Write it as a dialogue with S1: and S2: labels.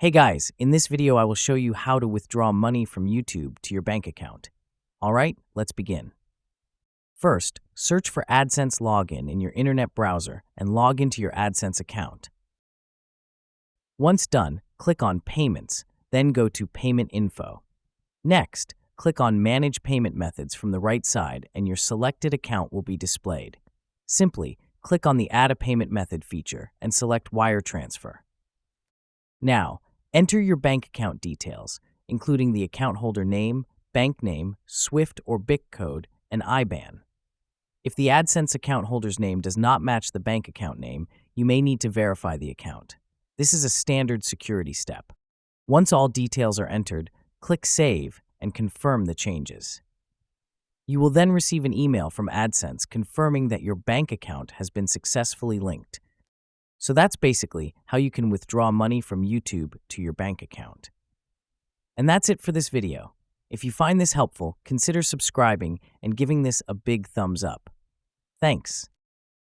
S1: Hey guys, in this video I will show you how to withdraw money from YouTube to your bank account. Alright, let's begin. First, search for AdSense login in your internet browser and log into your AdSense account. Once done, click on Payments, then go to Payment Info. Next, click on Manage Payment Methods from the right side and your selected account will be displayed. Simply, click on the Add a Payment Method feature and select Wire Transfer. Now, enter your bank account details, including the account holder name, bank name, SWIFT or BIC code, and IBAN. If the AdSense account holder's name does not match the bank account name, you may need to verify the account. This is a standard security step. Once all details are entered, click Save and confirm the changes. You will then receive an email from AdSense confirming that your bank account has been successfully linked. So that's basically how you can withdraw money from YouTube to your bank account. And that's it for this video. If you find this helpful, consider subscribing and giving this a big thumbs up. Thanks.